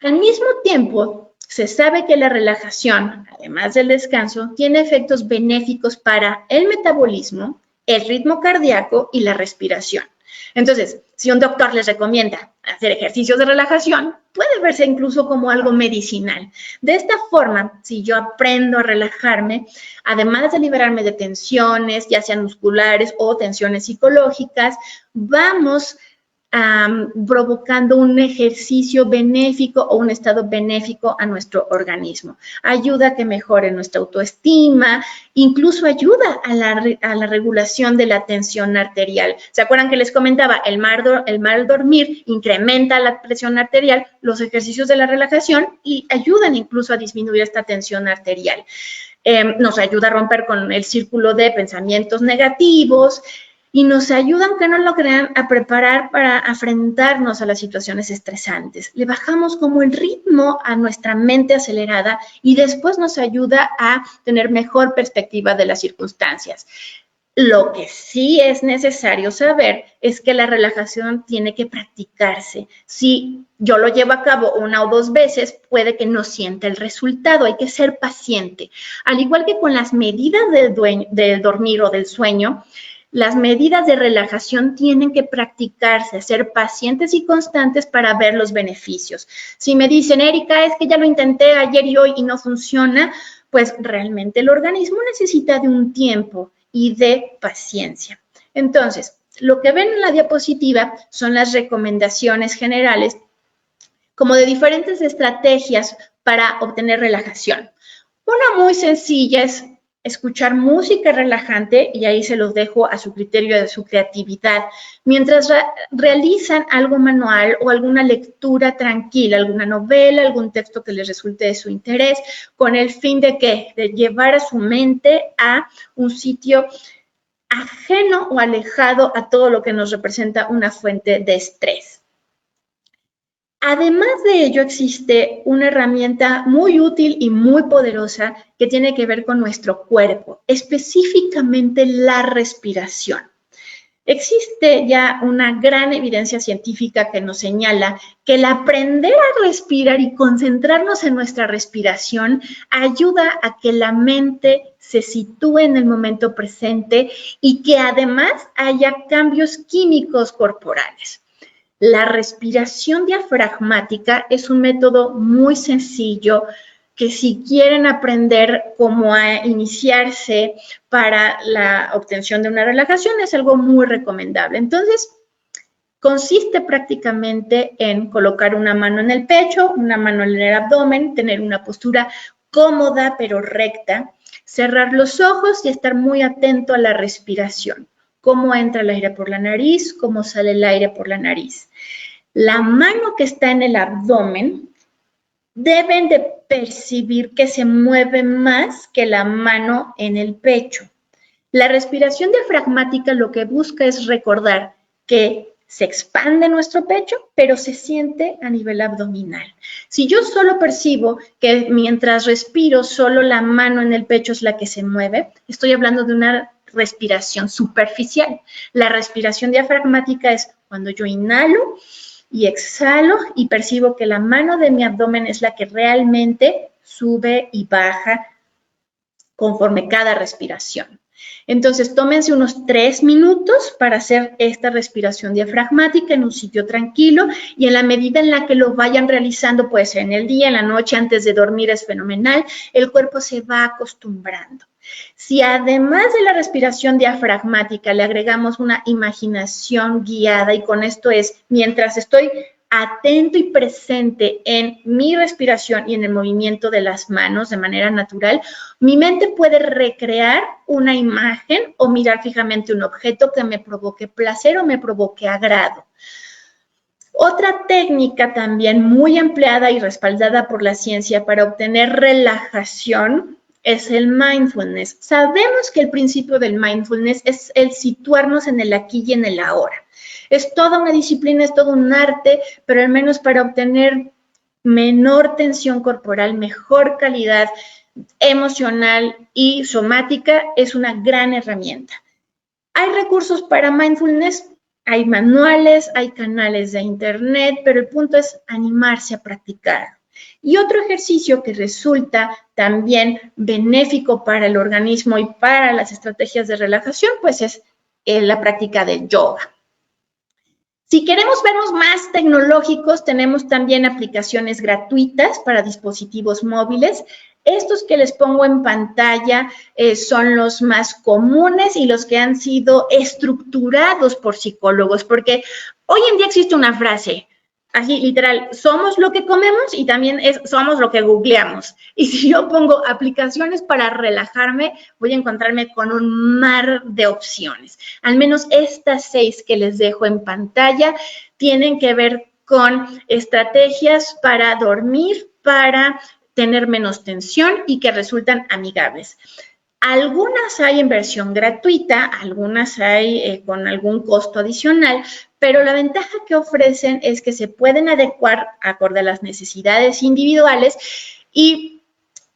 Al mismo tiempo, se sabe que la relajación, además del descanso, tiene efectos benéficos para el metabolismo, el ritmo cardíaco y la respiración. Entonces, si un doctor les recomienda hacer ejercicios de relajación, puede verse incluso como algo medicinal. De esta forma, si yo aprendo a relajarme, además de liberarme de tensiones, ya sean musculares o tensiones psicológicas, vamos provocando un ejercicio benéfico o un estado benéfico a nuestro organismo. Ayuda a que mejore nuestra autoestima, incluso ayuda a la regulación de la tensión arterial. ¿Se acuerdan que les comentaba? El mal dormir incrementa la presión arterial, los ejercicios de la relajación y ayudan incluso a disminuir esta tensión arterial. Nos ayuda a romper con el círculo de pensamientos negativos, y nos ayudan, aunque no lo crean, a preparar para enfrentarnos a las situaciones estresantes. Le bajamos como el ritmo a nuestra mente acelerada y después nos ayuda a tener mejor perspectiva de las circunstancias. Lo que sí es necesario saber es que la relajación tiene que practicarse. Si yo lo llevo a cabo 1 o 2 veces, puede que no sienta el resultado. Hay que ser paciente. Al igual que con las medidas del dormir o del sueño, las medidas de relajación tienen que practicarse, ser pacientes y constantes para ver los beneficios. Si me dicen, Erika, es que ya lo intenté ayer y hoy y no funciona, pues realmente el organismo necesita de un tiempo y de paciencia. Entonces, lo que ven en la diapositiva son las recomendaciones generales como de diferentes estrategias para obtener relajación. Una muy sencilla es escuchar música relajante, y ahí se los dejo a su criterio de su creatividad, mientras realizan algo manual o alguna lectura tranquila, alguna novela, algún texto que les resulte de su interés, con el fin de ¿qué? De llevar a su mente a un sitio ajeno o alejado a todo lo que nos representa una fuente de estrés. Además de ello, existe una herramienta muy útil y muy poderosa que tiene que ver con nuestro cuerpo, específicamente la respiración. Existe ya una gran evidencia científica que nos señala que el aprender a respirar y concentrarnos en nuestra respiración ayuda a que la mente se sitúe en el momento presente y que además haya cambios químicos corporales. La respiración diafragmática es un método muy sencillo que si quieren aprender cómo a iniciarse para la obtención de una relajación es algo muy recomendable. Entonces, consiste prácticamente en colocar una mano en el pecho, una mano en el abdomen, tener una postura cómoda pero recta, cerrar los ojos y estar muy atento a la respiración. Cómo entra el aire por la nariz, cómo sale el aire por la nariz. La mano que está en el abdomen deben de percibir que se mueve más que la mano en el pecho. La respiración diafragmática lo que busca es recordar que se expande nuestro pecho, pero se siente a nivel abdominal. Si yo solo percibo que mientras respiro, solo la mano en el pecho es la que se mueve, estoy hablando de una respiración superficial. La respiración diafragmática es cuando yo inhalo y exhalo y percibo que la mano de mi abdomen es la que realmente sube y baja conforme cada respiración. Entonces, tómense unos 3 minutos para hacer esta respiración diafragmática en un sitio tranquilo y en la medida en la que lo vayan realizando, puede ser en el día, en la noche, antes de dormir, es fenomenal, el cuerpo se va acostumbrando. Si además de la respiración diafragmática le agregamos una imaginación guiada, y con esto es, mientras estoy atento y presente en mi respiración y en el movimiento de las manos de manera natural, mi mente puede recrear una imagen o mirar fijamente un objeto que me provoque placer o me provoque agrado. Otra técnica también muy empleada y respaldada por la ciencia para obtener relajación es el mindfulness. Sabemos que el principio del mindfulness es el situarnos en el aquí y en el ahora. Es toda una disciplina, es todo un arte, pero al menos para obtener menor tensión corporal, mejor calidad emocional y somática, es una gran herramienta. Hay recursos para mindfulness, hay manuales, hay canales de internet, pero el punto es animarse a practicarlo. Y otro ejercicio que resulta también benéfico para el organismo y para las estrategias de relajación, pues es la práctica de yoga. Si queremos vernos más tecnológicos, tenemos también aplicaciones gratuitas para dispositivos móviles. Estos que les pongo en pantalla son los más comunes y los que han sido estructurados por psicólogos, porque hoy en día existe una frase, así literal, somos lo que comemos y también somos lo que googleamos. Y si yo pongo aplicaciones para relajarme, voy a encontrarme con un mar de opciones. Al menos estas 6 que les dejo en pantalla tienen que ver con estrategias para dormir, para tener menos tensión y que resultan amigables. Algunas hay en versión gratuita, algunas hay con algún costo adicional, pero la ventaja que ofrecen es que se pueden adecuar acorde a las necesidades individuales y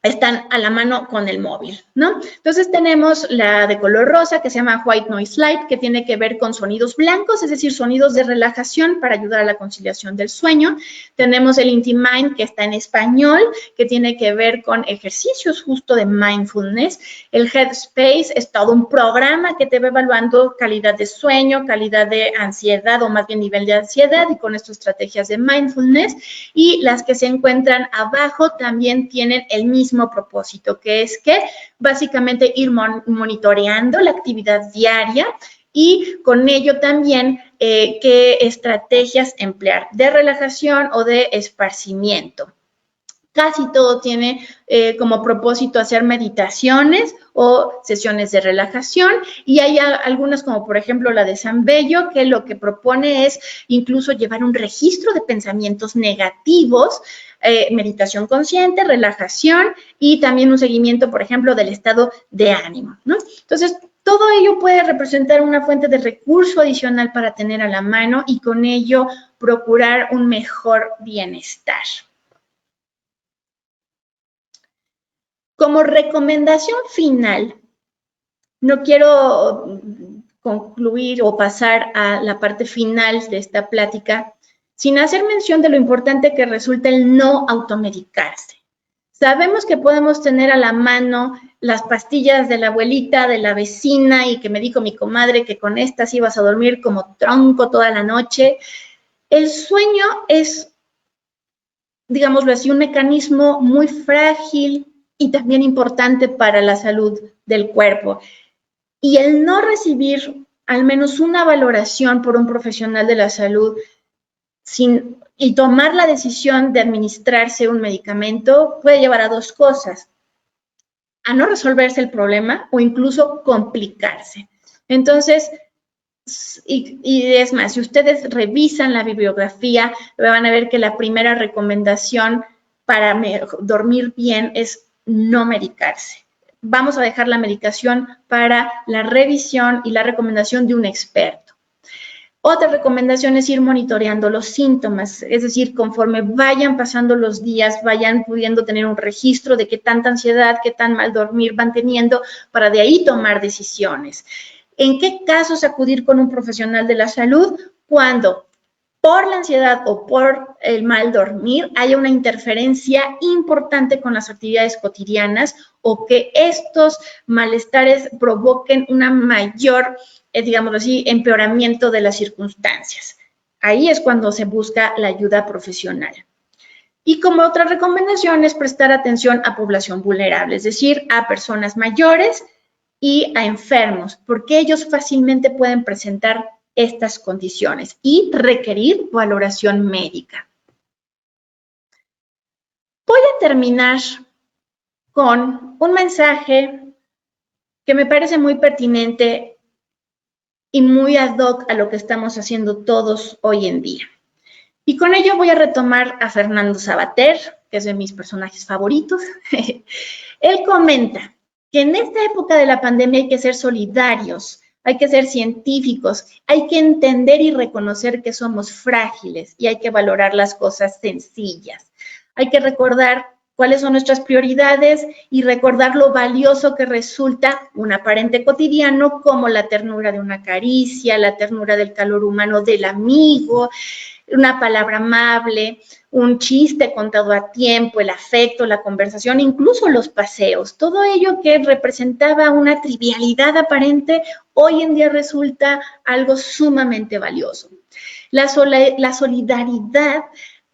están a la mano con el móvil, ¿no? Entonces tenemos la de color rosa que se llama White Noise Light, que tiene que ver con sonidos blancos, es decir, sonidos de relajación para ayudar a la conciliación del sueño. Tenemos el Inti-Mind, que está en español, que tiene que ver con ejercicios justo de mindfulness. El Headspace es todo un programa que te va evaluando calidad de sueño, calidad de ansiedad o más bien nivel de ansiedad y con estas estrategias de mindfulness. Y las que se encuentran abajo también tienen el mismo propósito, que es que básicamente ir monitoreando la actividad diaria y con ello también qué estrategias emplear de relajación o de esparcimiento. Casi todo tiene como propósito hacer meditaciones o sesiones de relajación y hay algunas como por ejemplo la de San Bello que lo que propone es incluso llevar un registro de pensamientos negativos, meditación consciente, relajación y también un seguimiento por ejemplo del estado de ánimo, ¿no? Entonces, todo ello puede representar una fuente de recurso adicional para tener a la mano y con ello procurar un mejor bienestar. Como recomendación final, no quiero concluir o pasar a la parte final de esta plática sin hacer mención de lo importante que resulta el no automedicarse. Sabemos que podemos tener a la mano las pastillas de la abuelita, de la vecina, y que me dijo mi comadre que con estas ibas a dormir como tronco toda la noche. El sueño es, digámoslo así, un mecanismo muy frágil y también importante para la salud del cuerpo. Y el no recibir al menos una valoración por un profesional de la salud y tomar la decisión de administrarse un medicamento puede llevar a dos cosas: a no resolverse el problema o incluso complicarse. Entonces, y es más, si ustedes revisan la bibliografía, van a ver que la primera recomendación para dormir bien es no medicarse. Vamos a dejar la medicación para la revisión y la recomendación de un experto. Otra recomendación es ir monitoreando los síntomas, es decir, conforme vayan pasando los días, vayan pudiendo tener un registro de qué tanta ansiedad, qué tan mal dormir van teniendo, para de ahí tomar decisiones. ¿En qué casos acudir con un profesional de la salud? Cuando por la ansiedad o por el mal dormir haya una interferencia importante con las actividades cotidianas o que estos malestares provoquen una mayor, digámoslo así, empeoramiento de las circunstancias. Ahí es cuando se busca la ayuda profesional. Y como otra recomendación es prestar atención a población vulnerable, es decir, a personas mayores y a enfermos, porque ellos fácilmente pueden presentar estas condiciones y requerir valoración médica. Voy a terminar con un mensaje que me parece muy pertinente y muy ad hoc a lo que estamos haciendo todos hoy en día. Y con ello voy a retomar a Fernando Savater, que es de mis personajes favoritos. Él comenta que en esta época de la pandemia hay que ser solidarios, hay que ser científicos, hay que entender y reconocer que somos frágiles y hay que valorar las cosas sencillas. Hay que recordar cuáles son nuestras prioridades y recordar lo valioso que resulta un aparente cotidiano, como la ternura de una caricia, la ternura del calor humano del amigo, una palabra amable, un chiste contado a tiempo, el afecto, la conversación, incluso los paseos. Todo ello que representaba una trivialidad aparente, hoy en día resulta algo sumamente valioso. La solidaridad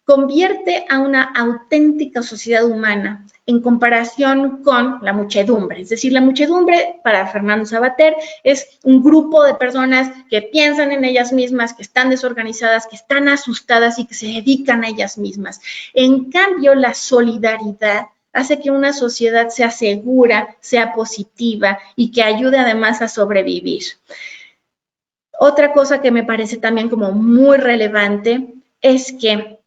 convierte a una auténtica sociedad humana en comparación con la muchedumbre. Es decir, la muchedumbre, para Fernando Savater, es un grupo de personas que piensan en ellas mismas, que están desorganizadas, que están asustadas y que se dedican a ellas mismas. En cambio, la solidaridad hace que una sociedad sea segura, sea positiva y que ayude además a sobrevivir. Otra cosa que me parece también como muy relevante es que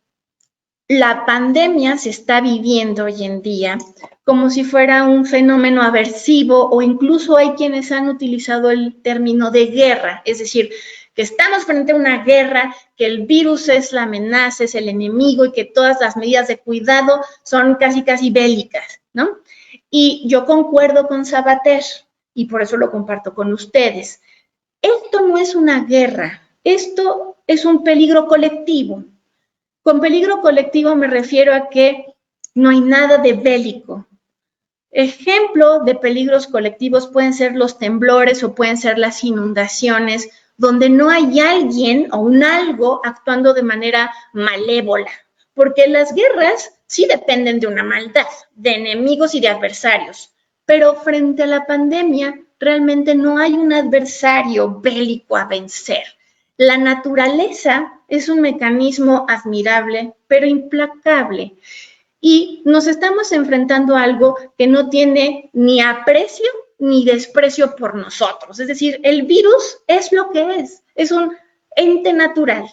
la pandemia se está viviendo hoy en día como si fuera un fenómeno aversivo, o incluso hay quienes han utilizado el término de guerra, es decir, que estamos frente a una guerra, que el virus es la amenaza, es el enemigo y que todas las medidas de cuidado son casi bélicas, ¿no? Y yo concuerdo con Savater y por eso lo comparto con ustedes. Esto no es una guerra, esto es un peligro colectivo. Con peligro colectivo me refiero a que no hay nada de bélico. Ejemplo de peligros colectivos pueden ser los temblores o pueden ser las inundaciones, donde no hay alguien o un algo actuando de manera malévola, porque las guerras sí dependen de una maldad, de enemigos y de adversarios, pero frente a la pandemia realmente no hay un adversario bélico a vencer. La naturaleza es un mecanismo admirable, pero implacable. Y nos estamos enfrentando a algo que no tiene ni aprecio ni desprecio por nosotros. Es decir, el virus es lo que es un ente natural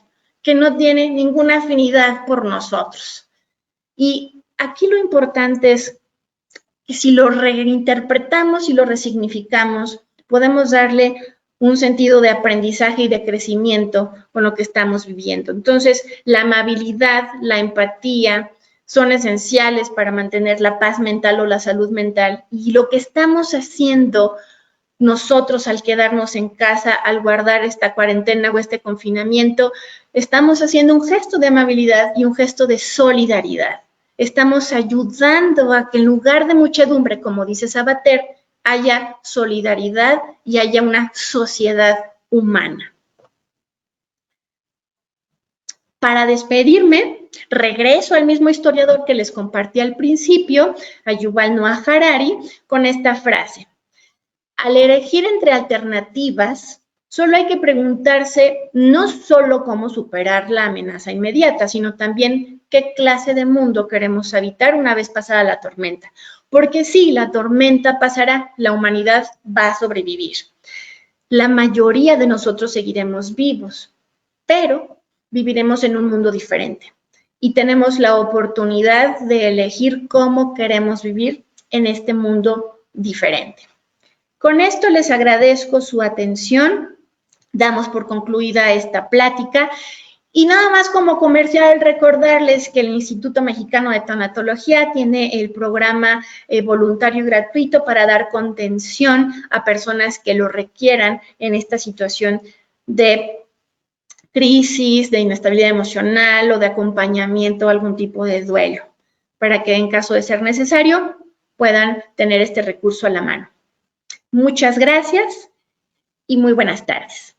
que no tiene ninguna afinidad por nosotros. Y aquí lo importante es que si lo reinterpretamos y lo resignificamos, podemos darle un sentido de aprendizaje y de crecimiento con lo que estamos viviendo. Entonces, la amabilidad, la empatía son esenciales para mantener la paz mental o la salud mental, y lo que estamos haciendo nosotros al quedarnos en casa, al guardar esta cuarentena o este confinamiento, estamos haciendo un gesto de amabilidad y un gesto de solidaridad. Estamos ayudando a que en lugar de muchedumbre, como dice Sabater, haya solidaridad y haya una sociedad humana. Para despedirme, regreso al mismo historiador que les compartí al principio, a Yuval Noah Harari, con esta frase. Al elegir entre alternativas, solo hay que preguntarse no solo cómo superar la amenaza inmediata, sino también qué clase de mundo queremos habitar una vez pasada la tormenta. Porque sí, la tormenta pasará, la humanidad va a sobrevivir. La mayoría de nosotros seguiremos vivos, pero viviremos en un mundo diferente. Y tenemos la oportunidad de elegir cómo queremos vivir en este mundo diferente. Con esto les agradezco su atención. Damos por concluida esta plática. Y nada más como comercial, recordarles que el Instituto Mexicano de Tanatología tiene el programa voluntario y gratuito para dar contención a personas que lo requieran en esta situación de crisis, de inestabilidad emocional o de acompañamiento a algún tipo de duelo, para que en caso de ser necesario puedan tener este recurso a la mano. Muchas gracias y muy buenas tardes.